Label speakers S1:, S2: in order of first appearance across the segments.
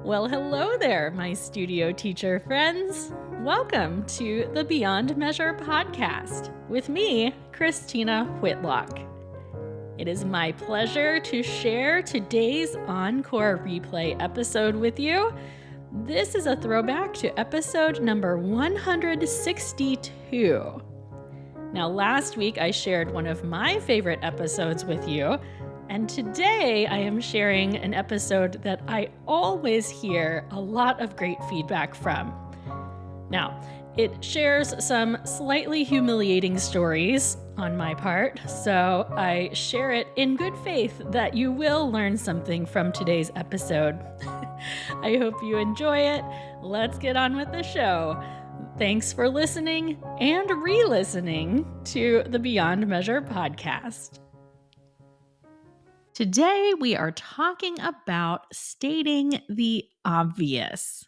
S1: Well, hello there, my studio teacher friends. Welcome to the Beyond Measure podcast with me, Christina Whitlock. It is my pleasure to share today's Encore Replay episode with you. This is a throwback to episode number 162. Now, last week I shared one of my favorite episodes with you, and today I am sharing an episode that I always hear a lot of great feedback from. Now, it shares some slightly humiliating stories on my part, so I share it in good faith that you will learn something from today's episode. I hope you enjoy it. Let's get on with the show. Thanks for listening and re-listening to the Beyond Measure podcast. Today, we are talking about stating the obvious.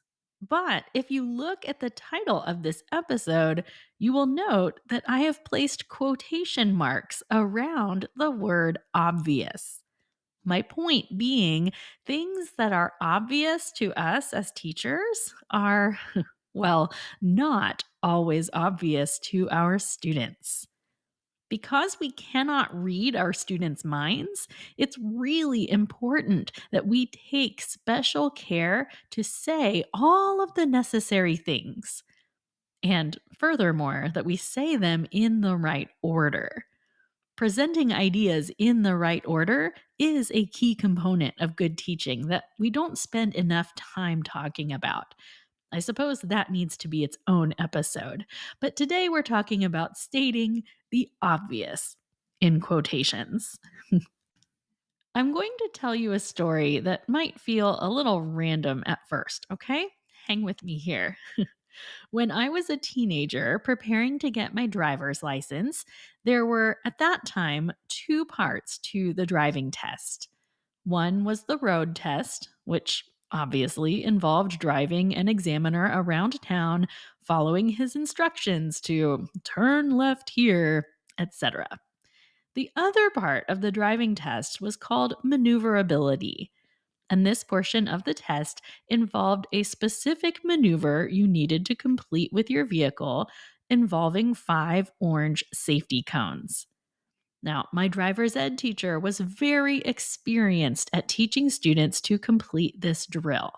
S1: But if you look at the title of this episode, you will note that I have placed quotation marks around the word obvious. My point being, things that are obvious to us as teachers are, well, not always obvious to our students. Because we cannot read our students' minds, it's really important that we take special care to say all of the necessary things. And furthermore, that we say them in the right order. Presenting ideas in the right order is a key component of good teaching that we don't spend enough time talking about. I suppose that needs to be its own episode. But today we're talking about stating the obvious in quotations. I'm going to tell you a story that might feel a little random at first, okay? Hang with me here. When I was a teenager preparing to get my driver's license, there were, at that time, two parts to the driving test. One was the road test, which obviously involved driving an examiner around town, following his instructions to turn left here, etc. The other part of the driving test was called maneuverability. And this portion of the test involved a specific maneuver you needed to complete with your vehicle involving 5 orange safety cones. Now, my driver's ed teacher was very experienced at teaching students to complete this drill.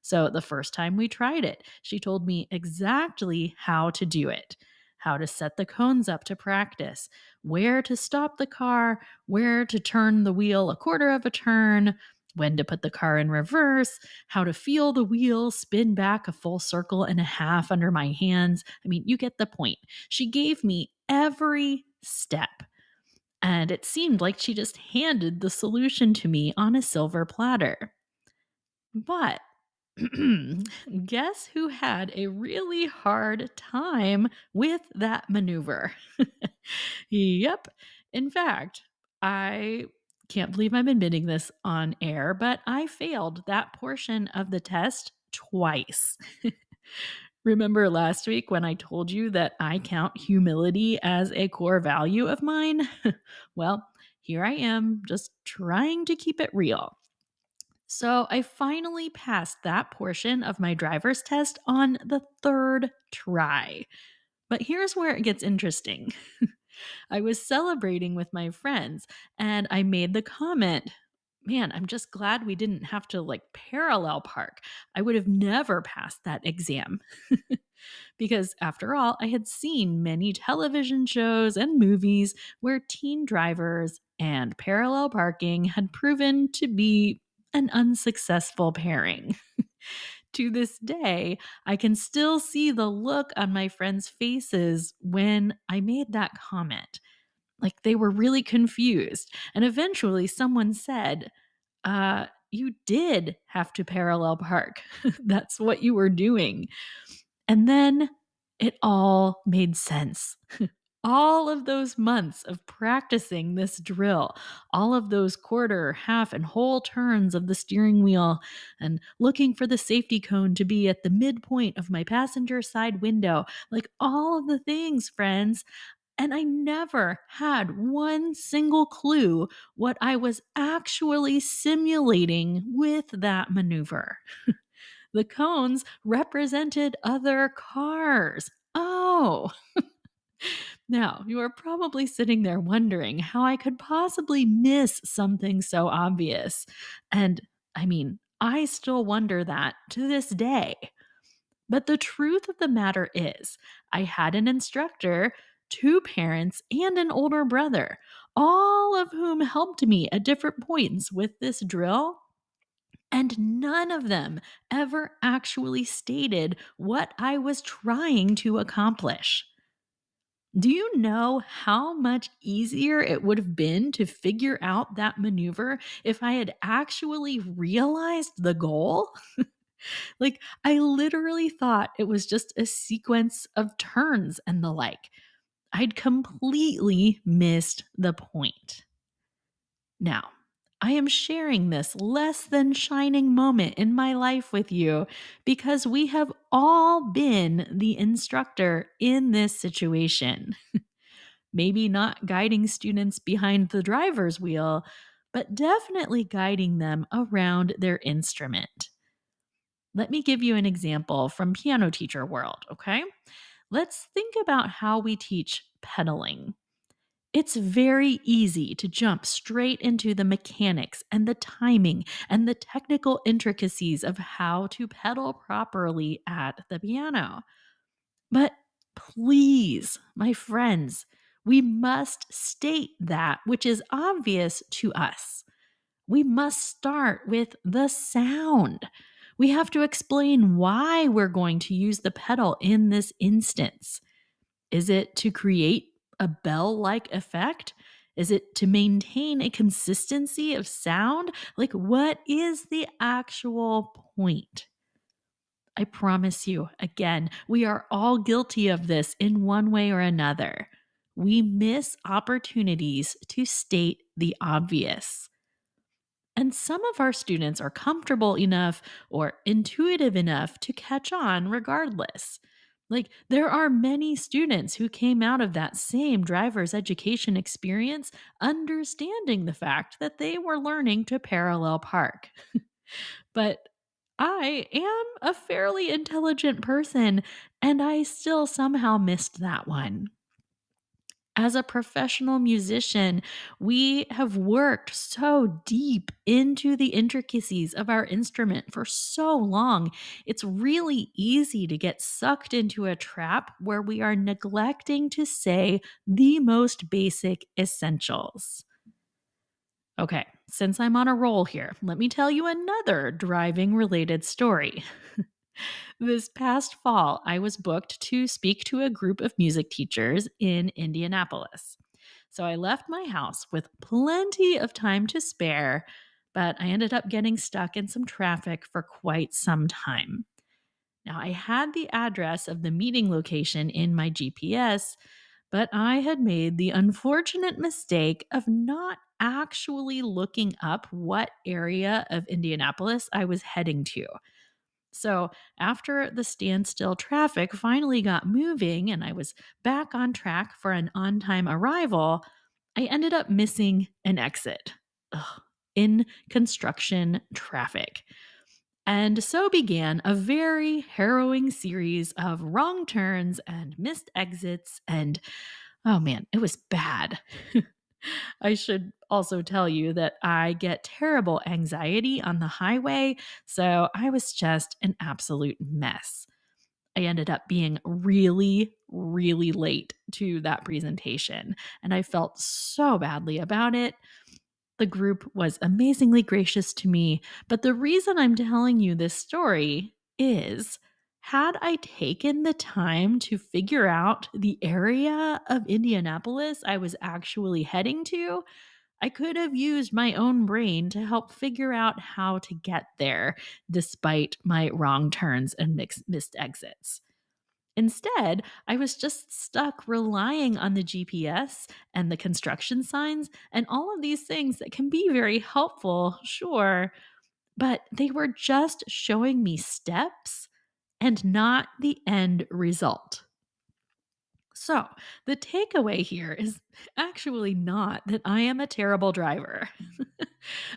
S1: So the first time we tried it, she told me exactly how to do it, how to set the cones up to practice, where to stop the car, where to turn the wheel a quarter of a turn, when to put the car in reverse, how to feel the wheel spin back a full circle and a half under my hands. I mean, you get the point. She gave me every step. And it seemed like she just handed the solution to me on a silver platter. But guess who had a really hard time with that maneuver? Yep. In fact, I can't believe I'm admitting this on air, but I failed that portion of the test twice. Remember last week when I told you that I count humility as a core value of mine? Well, here I am, just trying to keep it real. So I finally passed that portion of my driver's test on the 3rd try. But here's where it gets interesting. I was celebrating with my friends and I made the comment, man, I'm just glad we didn't have to parallel park. I would have never passed that exam. Because after all, I had seen many television shows and movies where teen drivers and parallel parking had proven to be an unsuccessful pairing. To this day, I can still see the look on my friends' faces when I made that comment. Like they were really confused. And eventually someone said, you did have to parallel park. That's what you were doing. And then it all made sense. All of those months of practicing this drill, all of those quarter, half, and whole turns of the steering wheel, and looking for the safety cone to be at the midpoint of my passenger side window, like all of the things, friends, And I never had one single clue what I was actually simulating with that maneuver. The cones represented other cars. Oh, now you are probably sitting there wondering how I could possibly miss something so obvious. And I mean, I still wonder that to this day. But the truth of the matter is, I had an instructor, two parents, and an older brother, all of whom helped me at different points with this drill. And none of them ever actually stated what I was trying to accomplish. Do you know how much easier it would have been to figure out that maneuver if I had actually realized the goal? Like, I literally thought it was just a sequence of turns and the like. I'd completely missed the point. Now, I am sharing this less than shining moment in my life with you because we have all been the instructor in this situation. Maybe not guiding students behind the driver's wheel, but definitely guiding them around their instrument. Let me give you an example from piano teacher world, okay? Let's think about how we teach pedaling. It's very easy to jump straight into the mechanics and the timing and the technical intricacies of how to pedal properly at the piano. But please, my friends, we must state that which is obvious to us. We must start with the sound. We have to explain why we're going to use the pedal in this instance. Is it to create a bell like effect? Is it to maintain a consistency of sound? Like, what is the actual point? I promise you, again, we are all guilty of this in one way or another. We miss opportunities to state the obvious. And some of our students are comfortable enough or intuitive enough to catch on regardless. Like, there are many students who came out of that same driver's education experience understanding the fact that they were learning to parallel park. But I am a fairly intelligent person, and I still somehow missed that one. As a professional musician, we have worked so deep into the intricacies of our instrument for so long. It's really easy to get sucked into a trap where we are neglecting to say the most basic essentials. Okay, since I'm on a roll here, let me tell you another driving related story. This past fall, I was booked to speak to a group of music teachers in Indianapolis. So I left my house with plenty of time to spare, but I ended up getting stuck in some traffic for quite some time. Now, I had the address of the meeting location in my GPS, but I had made the unfortunate mistake of not actually looking up what area of Indianapolis I was heading to. So, after the standstill traffic finally got moving and I was back on track for an on time arrival, I ended up missing an exit. Ugh, in construction traffic. And so began a very harrowing series of wrong turns and missed exits. And oh man, it was bad. I should also tell you that I get terrible anxiety on the highway, so I was just an absolute mess. I ended up being really, really late to that presentation, and I felt so badly about it. The group was amazingly gracious to me, but the reason I'm telling you this story is had I taken the time to figure out the area of Indianapolis I was actually heading to, I could have used my own brain to help figure out how to get there despite my wrong turns and missed exits. Instead, I was just stuck relying on the GPS and the construction signs and all of these things that can be very helpful, sure, but they were just showing me steps and not the end result. So, the takeaway here is actually not that I am a terrible driver.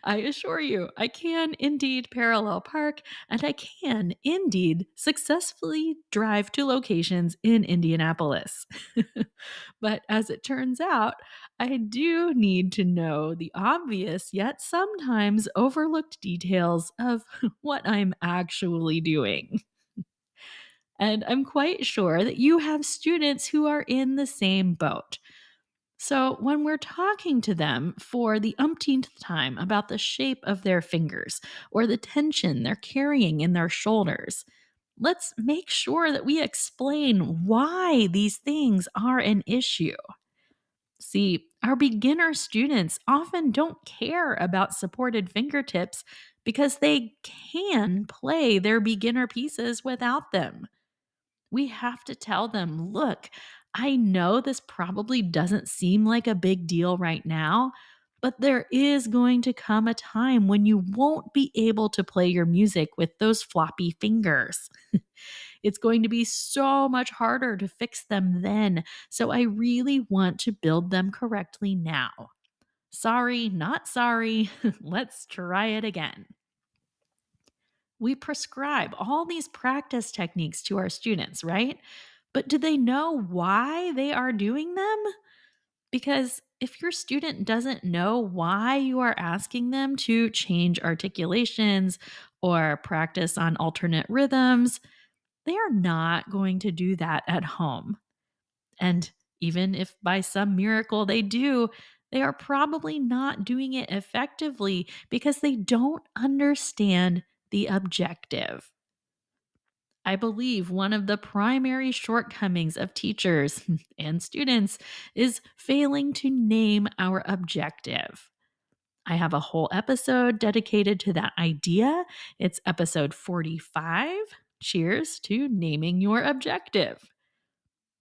S1: I assure you, I can indeed parallel park and I can indeed successfully drive to locations in Indianapolis. But as it turns out, I do need to know the obvious yet sometimes overlooked details of what I'm actually doing. And I'm quite sure that you have students who are in the same boat. So, when we're talking to them for the umpteenth time about the shape of their fingers or the tension they're carrying in their shoulders, let's make sure that we explain why these things are an issue. See, our beginner students often don't care about supported fingertips because they can play their beginner pieces without them. We have to tell them, look, I know this probably doesn't seem like a big deal right now, but there is going to come a time when you won't be able to play your music with those floppy fingers. It's going to be so much harder to fix them then. So I really want to build them correctly now. Sorry, not sorry. Let's try it again. We prescribe all these practice techniques to our students, right? But do they know why they are doing them? Because if your student doesn't know why you are asking them to change articulations or practice on alternate rhythms, they are not going to do that at home. And even if by some miracle they do, they are probably not doing it effectively because they don't understand the objective. I believe one of the primary shortcomings of teachers and students is failing to name our objective. I have a whole episode dedicated to that idea. It's episode 45. Cheers to naming your objective.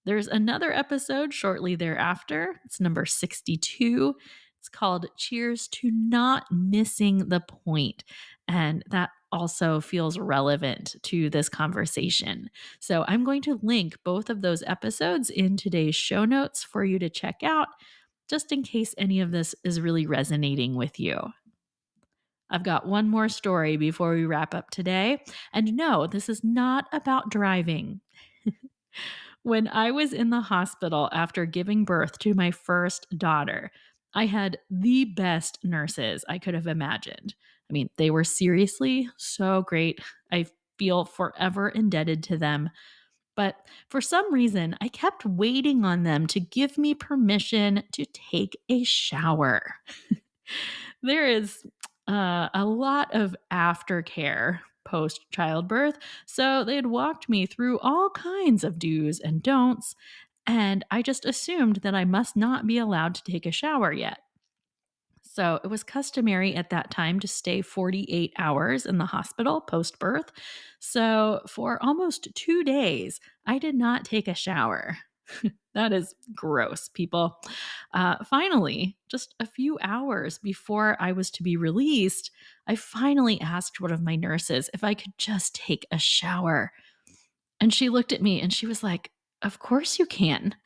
S1: There's another episode shortly thereafter. It's number 62. It's called Cheers to Not Missing the Point. And that also feels relevant to this conversation. So I'm going to link both of those episodes in today's show notes for you to check out, just in case any of this is really resonating with you. I've got one more story before we wrap up today. And no, this is not about driving. When I was in the hospital after giving birth to my first daughter, I had the best nurses I could have imagined. I mean, they were seriously so great. I feel forever indebted to them. But for some reason, I kept waiting on them to give me permission to take a shower. There is a lot of aftercare post childbirth. So they had walked me through all kinds of do's and don'ts. And I just assumed that I must not be allowed to take a shower yet. So it was customary at that time to stay 48 hours in the hospital post birth. So for almost 2 days, I did not take a shower. That is gross, people. Finally, just a few hours before I was to be released, I finally asked one of my nurses if I could just take a shower. And she looked at me and she was like, "Of course you can."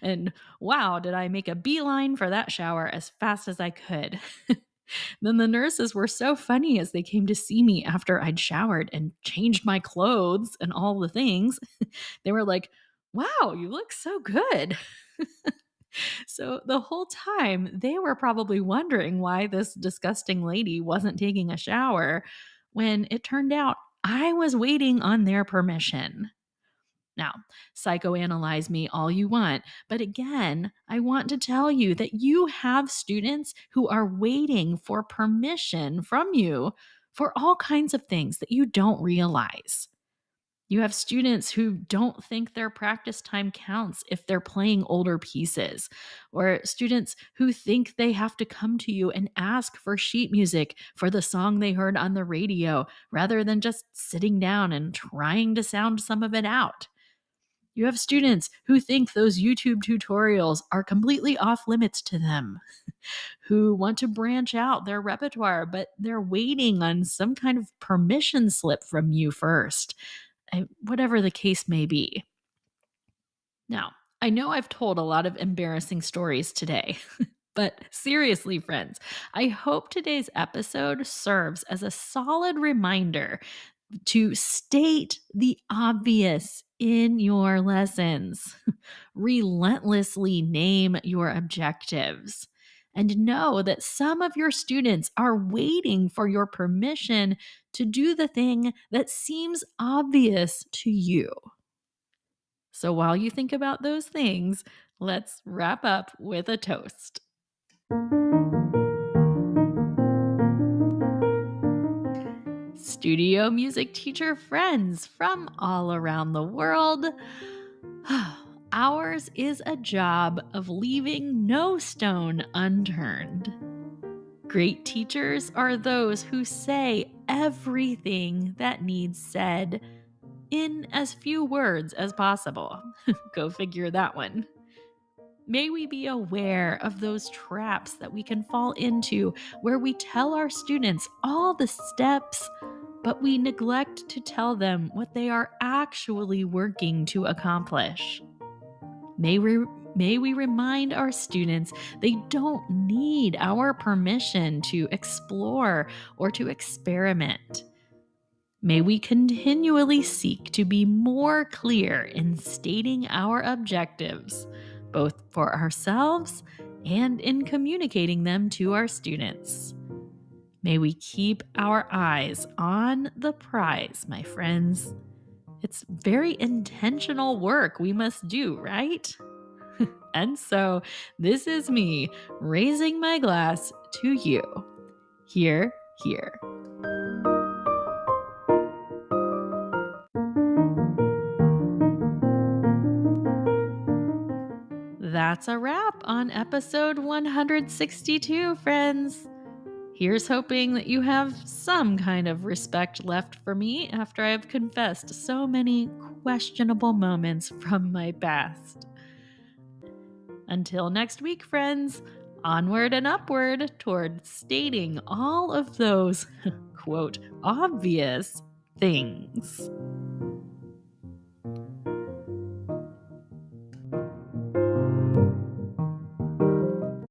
S1: And wow, did I make a beeline for that shower as fast as I could. Then the nurses were so funny as they came to see me after I'd showered and changed my clothes and all the things. They were like, "Wow, you look so good." So the whole time, they were probably wondering why this disgusting lady wasn't taking a shower when it turned out I was waiting on their permission. Now, psychoanalyze me all you want, but again, I want to tell you that you have students who are waiting for permission from you for all kinds of things that you don't realize. You have students who don't think their practice time counts if they're playing older pieces, or students who think they have to come to you and ask for sheet music for the song they heard on the radio rather than just sitting down and trying to sound some of it out. You have students who think those YouTube tutorials are completely off limits to them, who want to branch out their repertoire, but they're waiting on some kind of permission slip from you first, whatever the case may be. Now, I know I've told a lot of embarrassing stories today, but seriously, friends, I hope today's episode serves as a solid reminder to state the obvious in your lessons. Relentlessly name your objectives. And know that some of your students are waiting for your permission to do the thing that seems obvious to you. So while you think about those things, let's wrap up with a toast. Studio music teacher friends from all around the world, ours is a job of leaving no stone unturned. Great teachers are those who say everything that needs said in as few words as possible. Go figure that one. May we be aware of those traps that we can fall into where we tell our students all the steps, but we neglect to tell them what they are actually working to accomplish. May we remind our students they don't need our permission to explore or to experiment. May we continually seek to be more clear in stating our objectives, both for ourselves and in communicating them to our students. May we keep our eyes on the prize, my friends. It's very intentional work we must do, right? And so, this is me raising my glass to you. Here, here. That's a wrap on episode 162, friends. Here's hoping that you have some kind of respect left for me after I've confessed so many questionable moments from my past. Until next week, friends, onward and upward toward stating all of those, quote, obvious things.